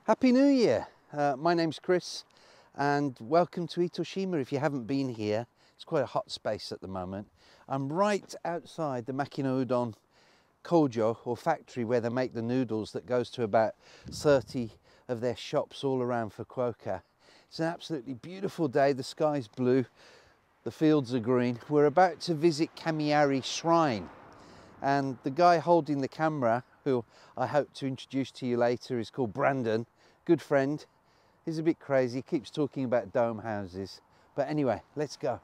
Happy New Year! My name's Chris and welcome to Itoshima. If you haven't been here, it's quite a hot space at the moment. I'm right outside the Makino Udon Kojo or factory where they make the noodles that goes to about 30 of their shops all around Fukuoka. It's an absolutely beautiful day, the sky's blue, the fields are green. We're about to visit Camari Shrine and the guy holding the camera, who I hope to introduce to you later, is called Brandon. Good friend. He's a bit crazy, he keeps talking about dome houses. But anyway, let's go.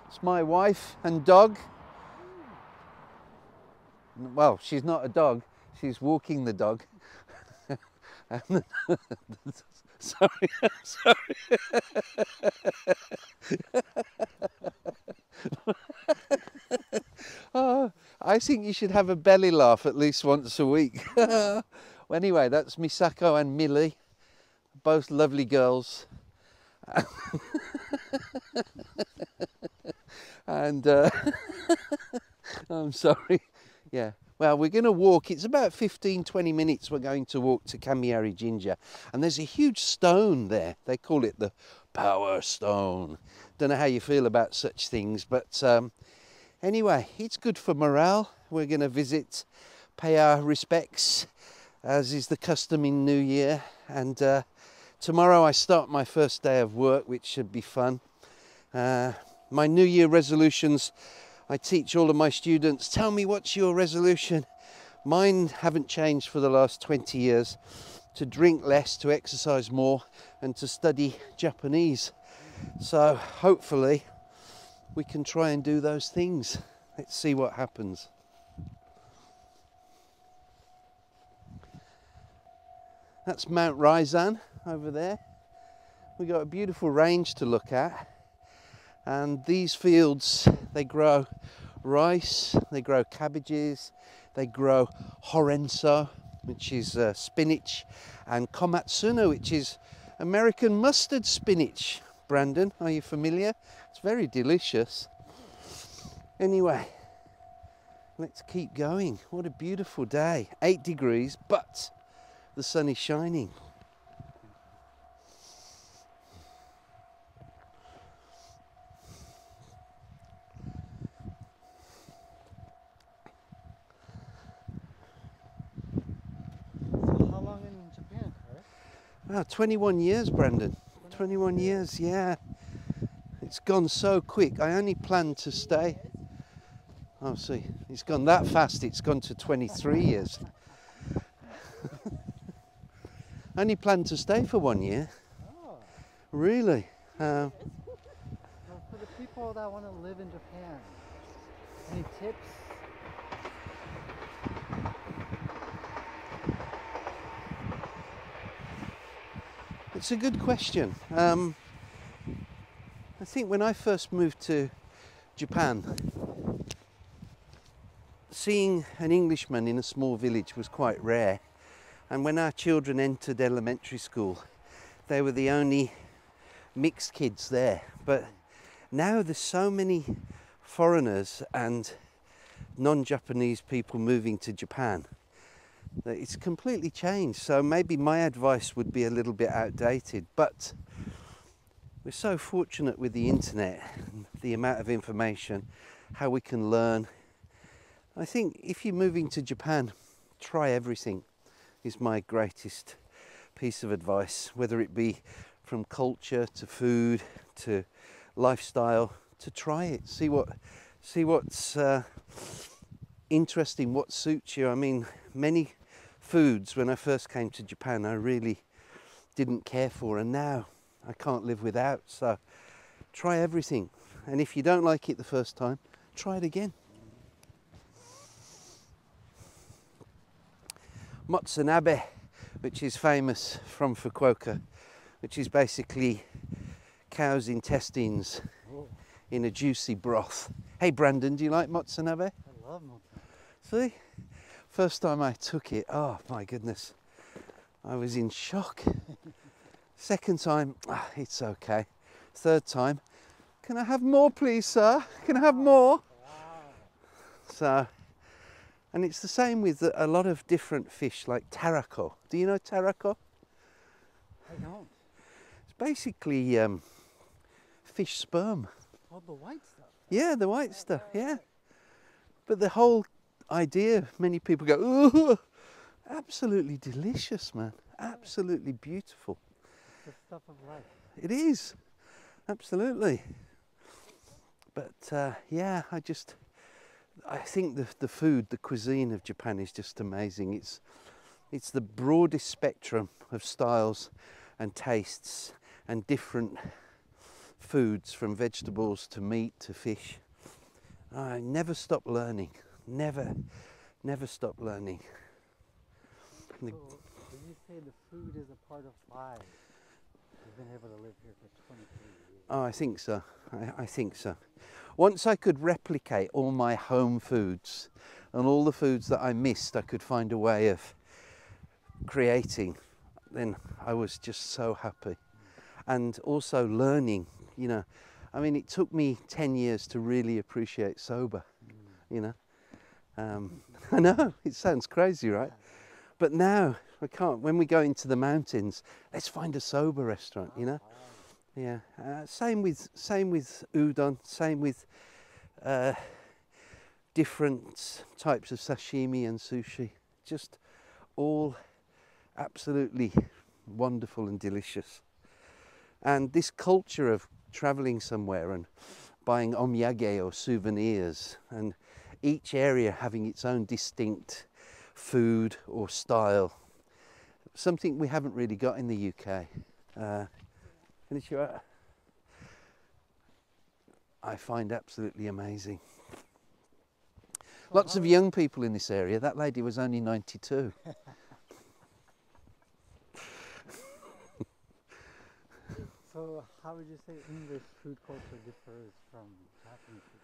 It's my wife and dog. Well, she's not a dog, she's walking the dog. Sorry, sorry. Oh, I think you should have a belly laugh at least once a week. Well, anyway, that's Misako and Millie, both lovely girls. And I'm sorry. Yeah. Well, we're going to walk. It's about 15-20 minutes we're going to walk to Camari Ginger. And there's a huge stone there. They call it the Power Stone. Don't know how you feel about such things, but anyway, it's good for morale. We're going to visit, pay our respects, as is the custom in New Year. And tomorrow I start my first day of work, which should be fun. My New Year resolutions, I teach all of my students, tell me what's your resolution. Mine haven't changed for the last 20 years. To drink less, to exercise more, and to study Japanese. So hopefully we can try and do those things. Let's see what happens. That's Mount Raizan over there. We've got a beautiful range to look at. And these fields, they grow rice, they grow cabbages, they grow horenso, which is spinach, and komatsuno, which is American mustard spinach. Brandon, are you familiar? It's very delicious. Anyway, let's keep going. What a beautiful day. 8 degrees, but the sun is shining. Wow, 21 years, Brandon. 21 years, yeah. It's gone so quick. I only planned to stay. Oh, see, it's gone that fast. It's gone to 23 years. I only planned to stay for 1 year. Oh. Really? Well, for the people that want to live in Japan, any tips? It's a good question. I think when I first moved to Japan, seeing an Englishman in a small village was quite rare. And when our children entered elementary school, they were the only mixed kids there. But now there's so many foreigners and non-Japanese people moving to Japan. It's completely changed, so maybe my advice would be a little bit outdated, but we're so fortunate with the internet, the amount of information, how we can learn. I think if you're moving to Japan, try everything is my greatest piece of advice, whether it be from culture to food to lifestyle, to try it, see what's interesting, what suits you. I mean, many foods when I first came to Japan I really didn't care for, and now I can't live without. So try everything, and if you don't like it the first time, try it again. Motsunabe, which is famous from Fukuoka, which is basically cow's intestines in a juicy broth. Hey Brandon, do you like motsunabe? I love motsunabe. See? First time I took it, oh my goodness, I was in shock. Second time, it's okay. Third time, can I have more please, sir? Can I have more? Wow. So And it's the same with a lot of different fish like tarako. Do you know tarako? I don't. It's basically fish sperm. Oh, the white stuff. Yeah, the white stuff, yeah. But the whole idea, many people go, ooh, absolutely delicious, man. Absolutely beautiful. It's the stuff of life. It is, absolutely. But yeah, I think the food, the cuisine of Japan is just amazing. It's the broadest spectrum of styles and tastes and different foods, from vegetables to meat to fish. I never stop learning. Never stop learning. So when you say the food is a part of life, you've been able to live here for 23 years. Oh, I think so. I think so. Once I could replicate all my home foods and all the foods that I missed, I could find a way of creating, then I was just so happy. And also learning, you know. I mean, it took me 10 years to really appreciate soba, you know. I know, it sounds crazy, right? But now, I can't. When we go into the mountains, let's find a soba restaurant, you know. Yeah, same with udon, same with different types of sashimi and sushi. Just all absolutely wonderful and delicious. And this culture of traveling somewhere and buying omyage or souvenirs, and each area having its own distinct food or style, something we haven't really got in the UK. I find absolutely amazing. Lots of young people in this area. That lady was only 92. So how would you say English food culture differs from Japanese food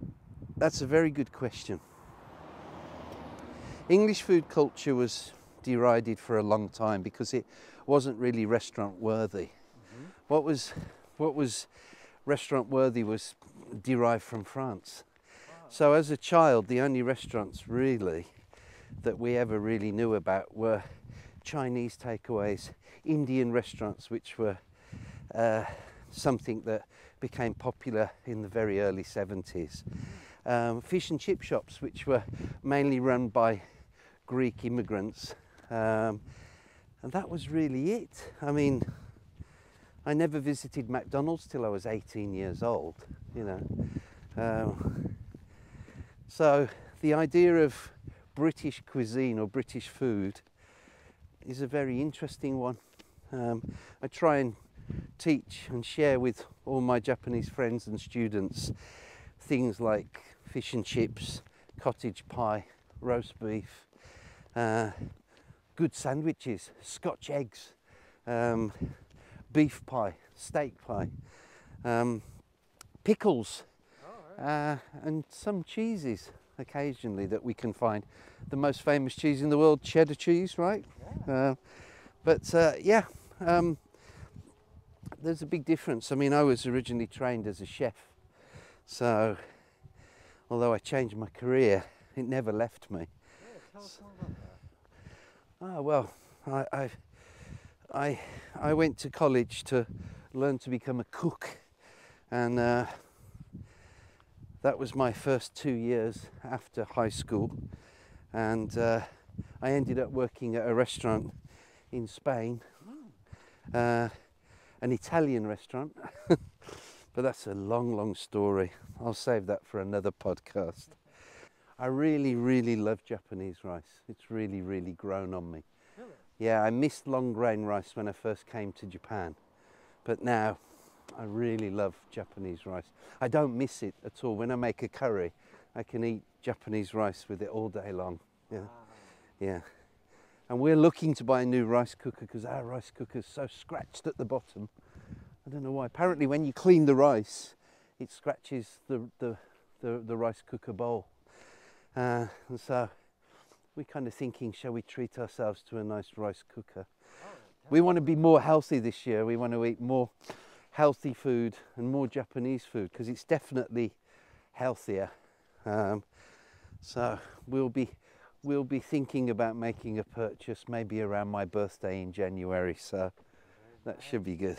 culture? That's a very good question. English food culture was derided for a long time because it wasn't really restaurant worthy. What was restaurant worthy was derived from France. So as a child, the only restaurants really that we ever really knew about were Chinese takeaways, Indian restaurants, which were something that became popular in the very early 70s. Fish and chip shops, which were mainly run by Greek immigrants. And that was really it. I mean, I never visited McDonald's till I was 18 years old, you know. So the idea of British cuisine or British food is a very interesting one. I try and teach and share with all my Japanese friends and students things like fish and chips, cottage pie, roast beef, good sandwiches, Scotch eggs, beef pie, steak pie, pickles, and some cheeses occasionally that we can find. The most famous cheese in the world, cheddar cheese, right? Yeah. There's a big difference. I mean, I was originally trained as a chef, so although I changed my career, it never left me. Yeah, tell us more about that. Oh, well, I went to college to learn to become a cook, and that was my first 2 years after high school, and I ended up working at a restaurant in Spain, an Italian restaurant, but that's a long story. I'll save that for another podcast. I really love Japanese rice. It's really grown on me. Really? Yeah, I missed long grain rice when I first came to Japan, but now I really love Japanese rice. I don't miss it at all. When I make a curry, I can eat Japanese rice with it all day long. Yeah, Wow. yeah. And we're looking to buy a new rice cooker because our rice cooker's so scratched at the bottom. I don't know why. Apparently when you clean the rice, it scratches the rice cooker bowl. And so we're kind of thinking, shall we treat ourselves to a nice rice cooker? We want to be more healthy this year. We want to eat more healthy food and more Japanese food because it's definitely healthier. So we'll be thinking about making a purchase maybe around my birthday in January, so that should be good.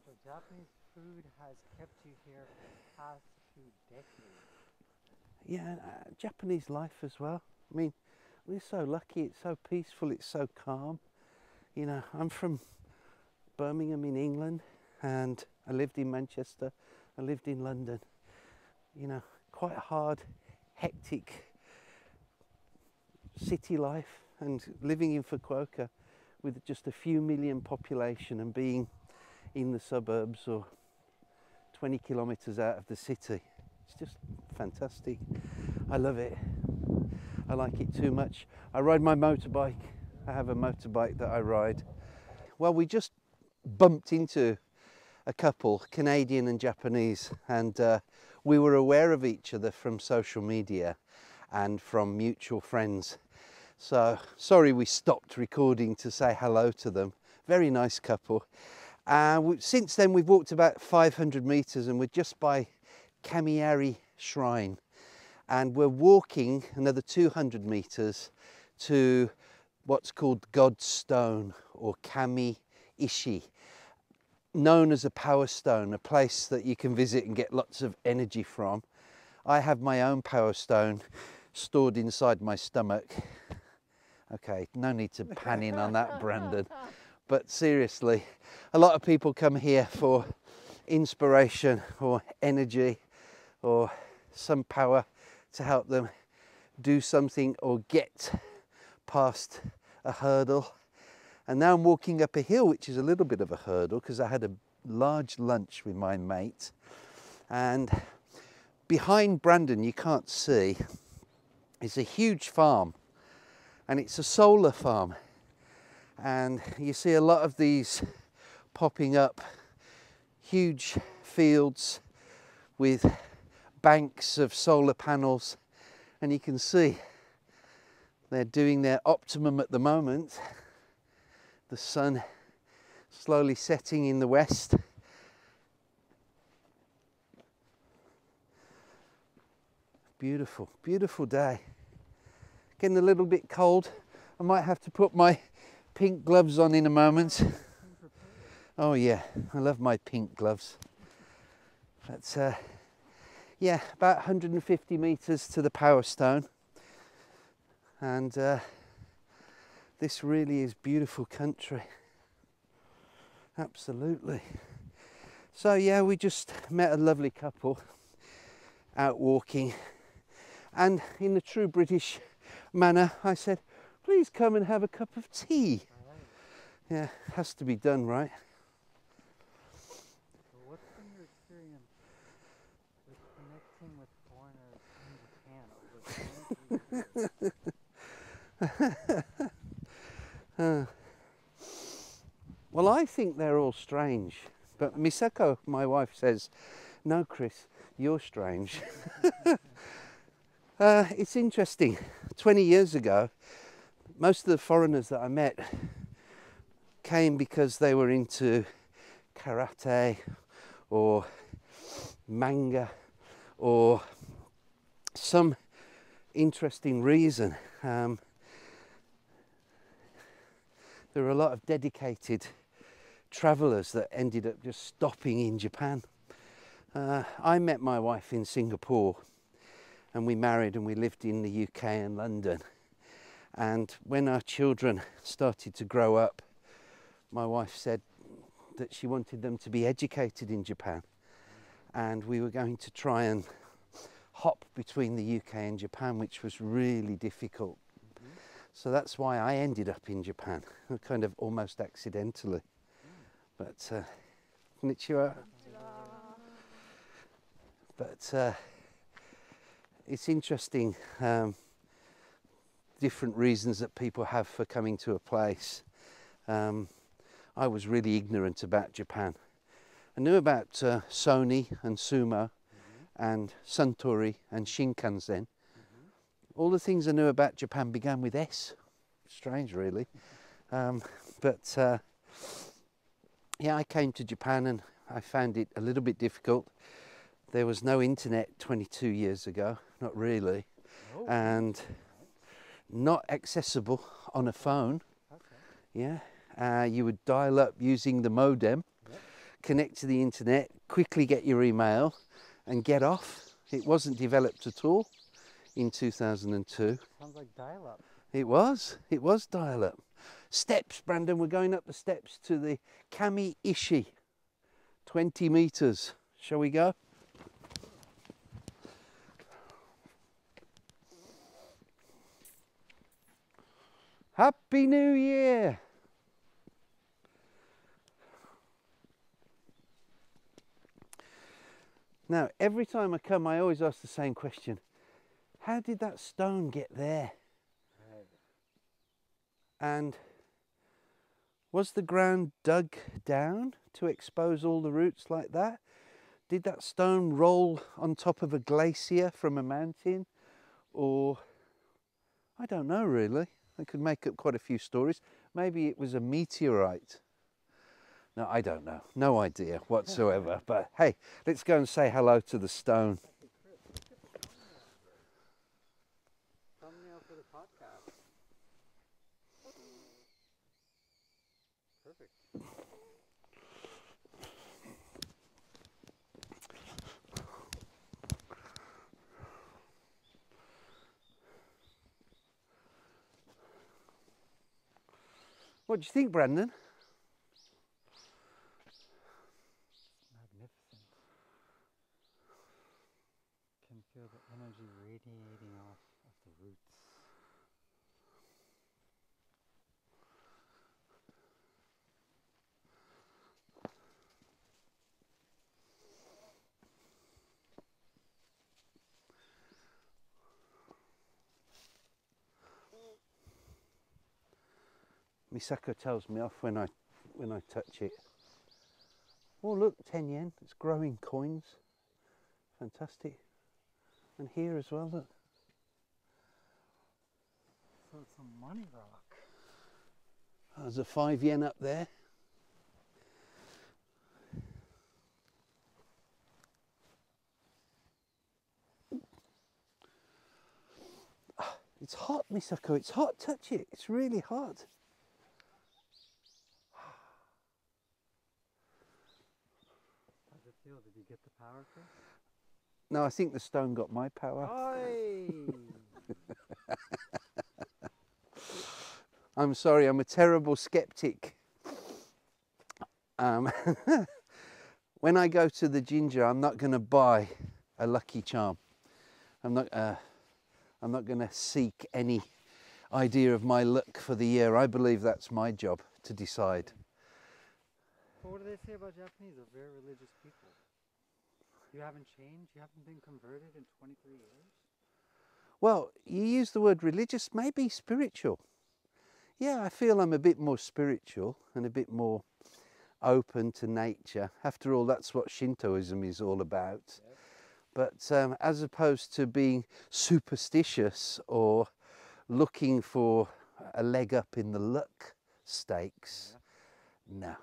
So Japanese food has kept you here for the past 2 decades. Yeah, Japanese life as well. I mean, we're so lucky, it's so peaceful, it's so calm. You know, I'm from Birmingham in England, and I lived in Manchester, I lived in London. You know, quite hard, hectic city life, and living in Fukuoka with just a few million population and being in the suburbs or 20 kilometers out of the city. It's just fantastic. I love it. I like it too much. I ride my motorbike. I have a motorbike that I ride. Well, we just bumped into a couple, Canadian and Japanese, and we were aware of each other from social media and from mutual friends. So sorry we stopped recording to say hello to them. Very nice couple. Since then we've walked about 500 meters and we're just by Camari Shrine, and we're walking another 200 meters to what's called God's Stone, or Kami Ishi, known as a power stone, a place that you can visit and get lots of energy from. I have my own power stone stored inside my stomach. Okay, no need to pan in on that, Brandon. But seriously, a lot of people come here for inspiration or energy or some power to help them do something or get past a hurdle. And now I'm walking up a hill, which is a little bit of a hurdle because I had a large lunch with my mate. And behind Brandon, you can't see, is a huge farm, and it's a solar farm. And you see a lot of these popping up, huge fields with banks of solar panels, and you can see they're doing their optimum at the moment. The sun slowly setting in the west. Beautiful, beautiful day. Getting a little bit cold. I might have to put my pink gloves on in a moment. Oh yeah, I love my pink gloves. But yeah, about 150 meters to the power stone. And this really is beautiful country. Absolutely. So yeah, we just met a lovely couple out walking, and in the true British manner I said, please come and have a cup of tea. Yeah, has to be done, right? So what's been your experience with connecting with foreigners in Japan over 20 years? Well, I think they're all strange, but Misako, my wife, says, no, Chris, you're strange. It's interesting. 20 years ago, most of the foreigners that I met came because they were into karate or manga or some interesting reason. There were a lot of dedicated travellers that ended up just stopping in Japan. I met my wife in Singapore, and we married and we lived in the UK and London. And when our children started to grow up, my wife said that she wanted them to be educated in Japan, and we were going to try and hop between the UK and Japan, which was really difficult. So that's why I ended up in Japan, kind of almost accidentally. But konnichiwa. But it's interesting, different reasons that people have for coming to a place. I was really ignorant about Japan. I knew about Sony and Sumo and Suntory and Shinkansen. All the things I knew about Japan began with S. Strange, really. But yeah, I came to Japan and I found it a little bit difficult. There was no internet 22 years ago, not really, Oh, and not accessible on a phone. okay. Yeah, you would dial up using the modem, Yep. connect to the internet, quickly get your email and get off. It wasn't developed at all in 2002. Sounds like dial-up. It was dial-up. Steps, Brandon, we're going up the steps to the Kami Ishi, 20 meters. Shall we go? Happy New Year! Now, every time I come, I always ask the same question. How did that stone get there? Right. And was the ground dug down to expose all the roots like that? Did that stone roll on top of a glacier from a mountain? Or, I don't know really. I could make up quite a few stories. Maybe it was a meteorite. No, I don't know. No idea whatsoever. But hey, let's go and say hello to the stone. Thumbnail for the podcast. Perfect. What do you think, Brandon? Magnificent. Can feel the energy radiating off of the roots. Misako tells me off when I touch it. Oh look, 10 yen. It's growing coins. Fantastic. And here as well, look. So it's a money rock. There's a 5 yen up there. It's hot, Misako. It's hot. Touch it. It's really hot. How's it feel? Did you get the power, Chris? No, I think the stone got my power. Oi! I'm sorry, I'm a terrible skeptic. When I go to the ginger, I'm not going to buy a lucky charm. I'm not going to seek any idea of my luck for the year. I believe that's my job to decide. But what do they say about Japanese? They're very religious people. You haven't changed? You haven't been converted in 23 years? Well, you use the word religious, maybe spiritual. Yeah, I feel I'm a bit more spiritual and a bit more open to nature. After all, that's what Shintoism is all about. Yep. But as opposed to being superstitious or looking for a leg up in the luck stakes, no.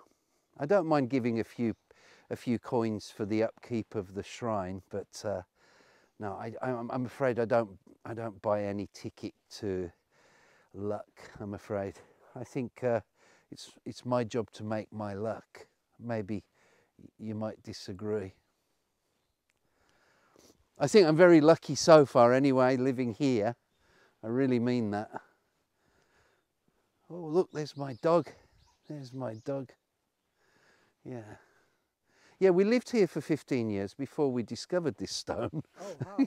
I don't mind giving a few coins for the upkeep of the shrine, but no, I'm afraid I don't buy any ticket to luck. I'm afraid. I think it's my job to make my luck. Maybe you might disagree. I think I'm very lucky so far anyway, living here. I really mean that. Oh, look, there's my dog. There's my dog. Yeah. Yeah, we lived here for 15 years before we discovered this stone. Oh, wow.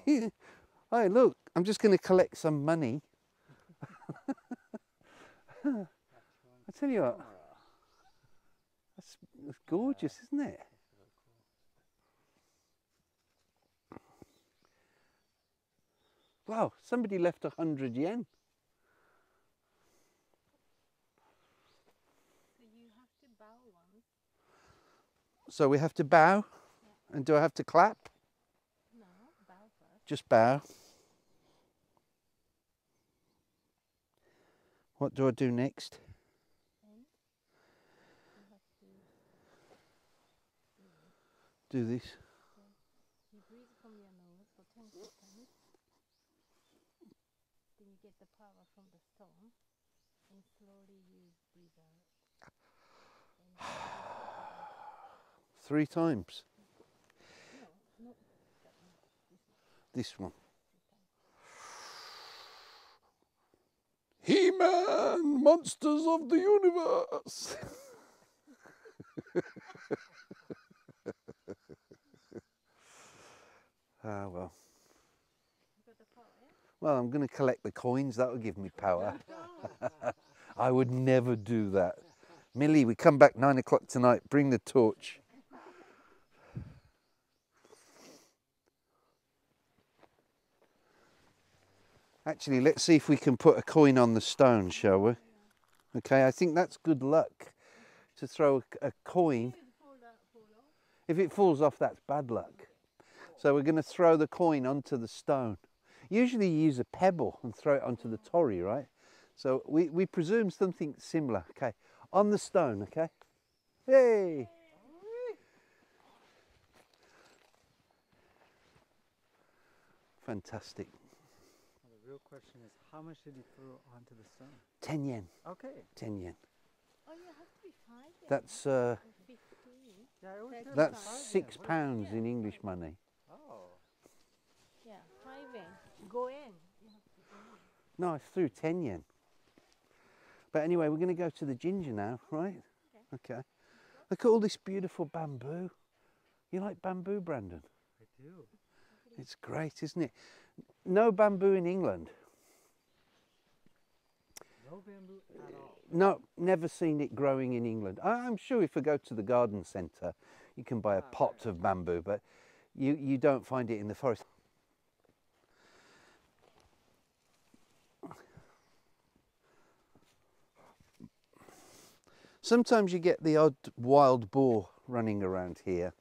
Hey, look, I'm just going to collect some money. I tell you what, that's gorgeous, isn't it? Wow, somebody left 100 yen. So you have to bow once. So we have to bow? Yeah. And do I have to clap? No, bow first. Just bow. What do I do next? Then you have to Do this. you breathe from your nose for 10 seconds. Then you get the power from the stone and slowly you breathe out. And release 3 times. it. No, not that one. This one. This time. He-Man, monsters of the universe. Ah, well. You got the power, yeah? Well, I'm going to collect the coins. That'll give me power. I would never do that. Millie, we come back 9 o'clock tonight. Bring the torch. Actually, let's see if we can put a coin on the stone, shall we? Okay, I think that's good luck to throw a coin. If it falls off, that's bad luck. So we're going to throw the coin onto the stone. Usually you use a pebble and throw it onto the torii, right? So we presume something similar. Okay, on the stone, okay? Hey! Fantastic. Well, the real question is, how much did you throw onto the stone? 10 yen. Okay. 10 yen. Oh, you have to be 5 yen. That's Or 15. Yeah, I always heard that's about 5 yen. £6 What is- in English money. Oh. Yeah, 5 yen. Go in. You have to go in. No, I threw 10 yen. But anyway, we're going to go to the ginger now, right? Okay. Look at all this beautiful bamboo. You like bamboo, Brandon? I do. It's great, isn't it? No bamboo in England. No bamboo at all. No, never seen it growing in England. I'm sure if we go to the garden centre, you can buy a pot of bamboo, but you don't find it in the forest. Sometimes you get the odd wild boar running around here,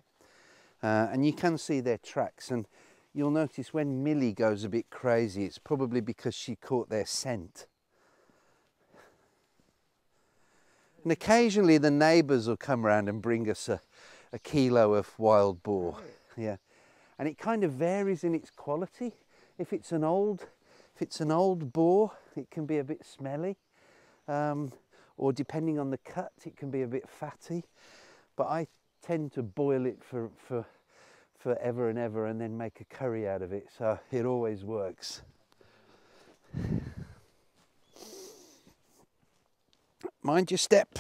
and you can see their tracks, and you'll notice when Millie goes a bit crazy, it's probably because she caught their scent. And occasionally the neighbours will come around and bring us a kilo of wild boar. Yeah, and it kind of varies in its quality. If it's an old boar, it can be a bit smelly. Or depending on the cut, it can be a bit fatty. But I tend to boil it for forever and ever and then make a curry out of it, so it always works. Mind your step.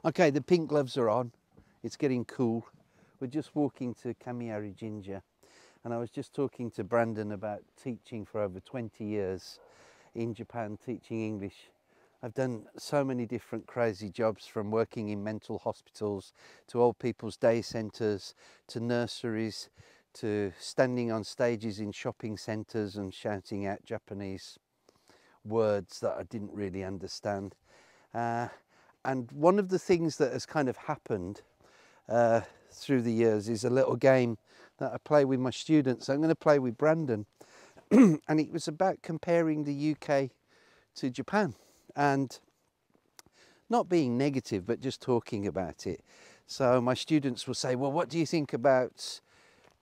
Okay, the pink gloves are on. It's getting cool. We're just walking to Camari Ginger, and I was just talking to Brandon about teaching for over 20 years in Japan, teaching English. I've done so many different crazy jobs, from working in mental hospitals to old people's day centres to nurseries to standing on stages in shopping centres and shouting out Japanese words that I didn't really understand. And one of the things that has kind of happened through the years is a little game that I play with my students. I'm going to play with Brandon. And it was about comparing the UK to Japan, and not being negative, but just talking about it. So my students will say, well, what do you think about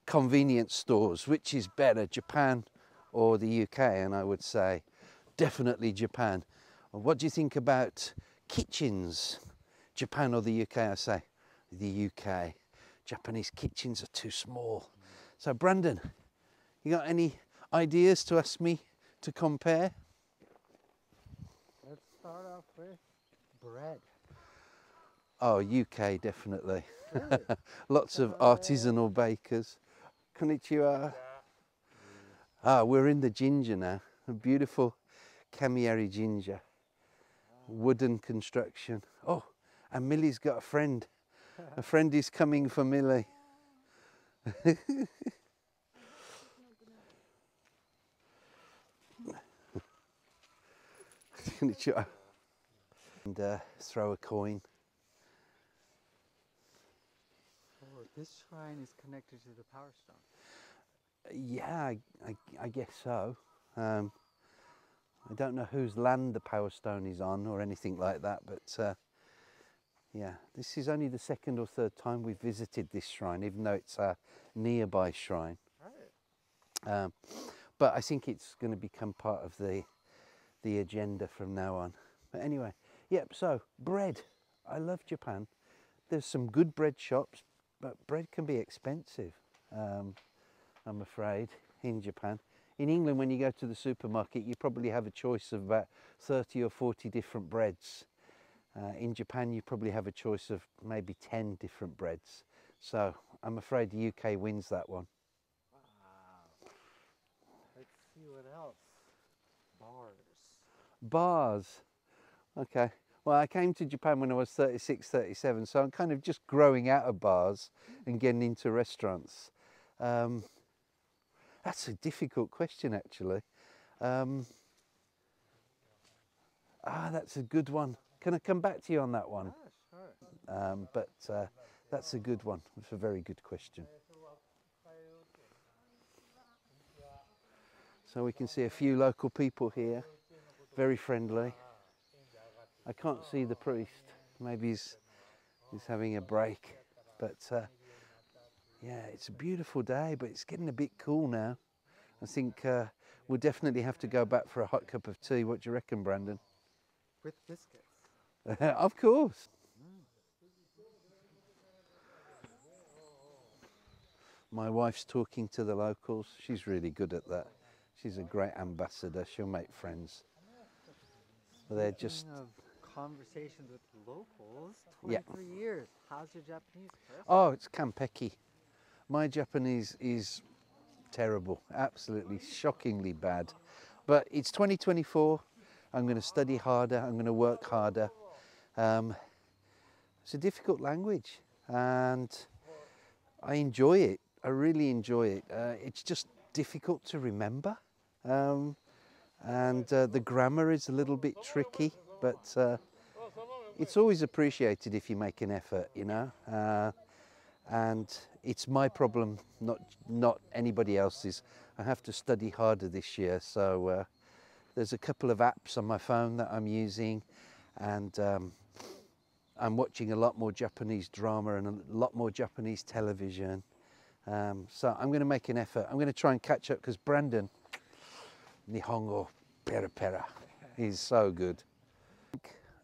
convenience stores? Which is better, Japan or the UK? And I would say, definitely Japan. Well, what do you think about kitchens, Japan or the UK? I say, the UK. Japanese kitchens are too small. So Brandon, you got any ideas to ask me to compare? Let's start off with bread. Oh, UK, definitely. Really? Lots of artisanal bakers. Konnichiwa. Ah, we're in the ginger now. A beautiful Camari Ginger. Wooden construction. Oh, and Millie's got a friend. A friend is coming for Millie. Konnichiwa. And throw a coin. this shrine is connected to the Power Stone. Yeah, I guess so. I don't know whose land the Power Stone is on or anything like that, but yeah, this is only the second or third time we've visited this shrine, even though it's a nearby shrine. Right. But I think it's going to become part of the agenda from now on. But anyway, yep, so bread. I love Japan. There's some good bread shops, but bread can be expensive, I'm afraid, in Japan. In England, when you go to the supermarket, you probably have a choice of about 30 or 40 different breads. In Japan, you probably have a choice of maybe 10 different breads. So I'm afraid the UK wins that one. Wow. Let's see what else. Bars. Bars. Okay. Well, I came to Japan when I was 36, 37, so I'm kind of just growing out of bars and getting into restaurants. That's a difficult question, actually. That's a good one. Can I come back to you on that one? Ah, sure. But that's a good one. It's a very good question. So we can see a few local people here, very friendly. I can't see the priest. Maybe he's having a break. But yeah, it's a beautiful day, but it's getting a bit cool now. I think we'll definitely have to go back for a hot cup of tea. What do you reckon, Brandon? With biscuits. Of course. My wife's talking to the locals. She's really good at that. She's a great ambassador. She'll make friends. They're just... Speaking of conversations with locals, Yeah. 23 years. How's your Japanese, Chris? Oh, it's Kampeki. My Japanese is terrible. Absolutely, shockingly bad. But it's 2024. I'm going to study harder. I'm going to work harder. It's a difficult language and I enjoy it. I really enjoy it. It's just difficult to remember. And the grammar is a little bit tricky, but it's always appreciated if you make an effort, you know. And it's my problem, not anybody else's. I have to study harder this year, so there's a couple of apps on my phone that I'm using, and I'm watching a lot more Japanese drama and a lot more Japanese television. So I'm going to make an effort. I'm going to try and catch up because Brandon, Nihongo pera pera, he's so good.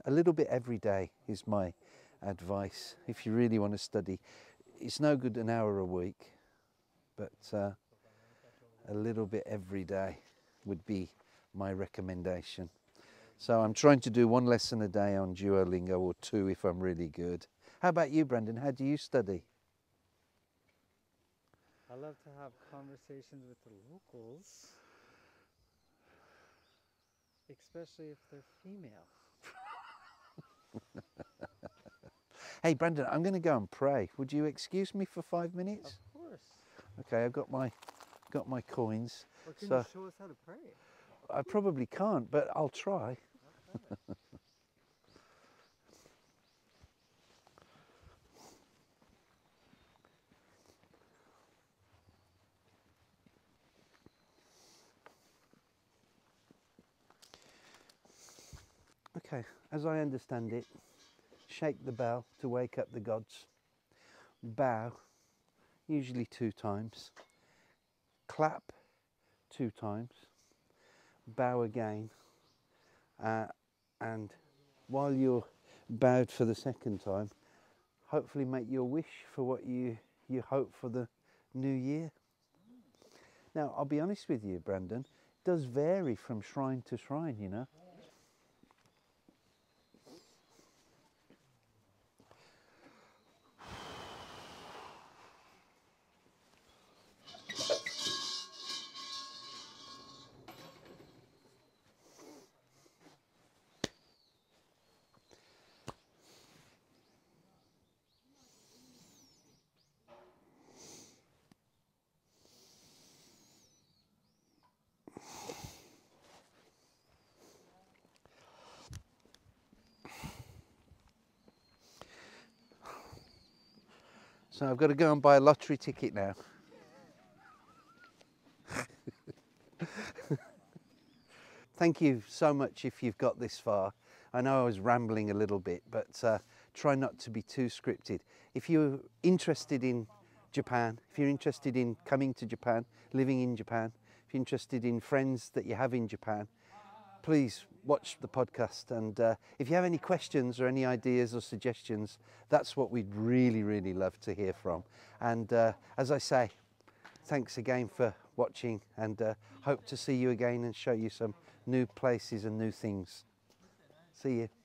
A little bit every day is my advice if you really want to study. It's no good an hour a week, but a little bit every day would be my recommendation. So I'm trying to do one lesson a day on Duolingo, or two if I'm really good. How about you, Brendan? How do you study? I love to have conversations with the locals, especially if they're female. Hey, Brendan, I'm going to go and pray. Would you excuse me for 5 minutes? Of course. Okay, I've got my coins. Or can So you show us how to pray? I probably can't, but I'll try. Okay. Okay, as I understand it, shake the bell to wake up the gods. Bow, usually 2 times. Clap 2 times. Bow again. And while you're bowed for the second time, hopefully make your wish for what you hope for the new year. Now, I'll be honest with you, Brandon, it does vary from shrine to shrine, you know. So I've got to go and buy a lottery ticket now. Thank you so much if you've got this far. I know I was rambling a little bit, but try not to be too scripted. If you're interested in Japan, if you're interested in coming to Japan, living in Japan, if you're interested in friends that you have in Japan, please watch the podcast. And if you have any questions or any ideas or suggestions, that's what we'd really, really love to hear from. And as I say, thanks again for watching, and hope to see you again and show you some new places and new things. See you.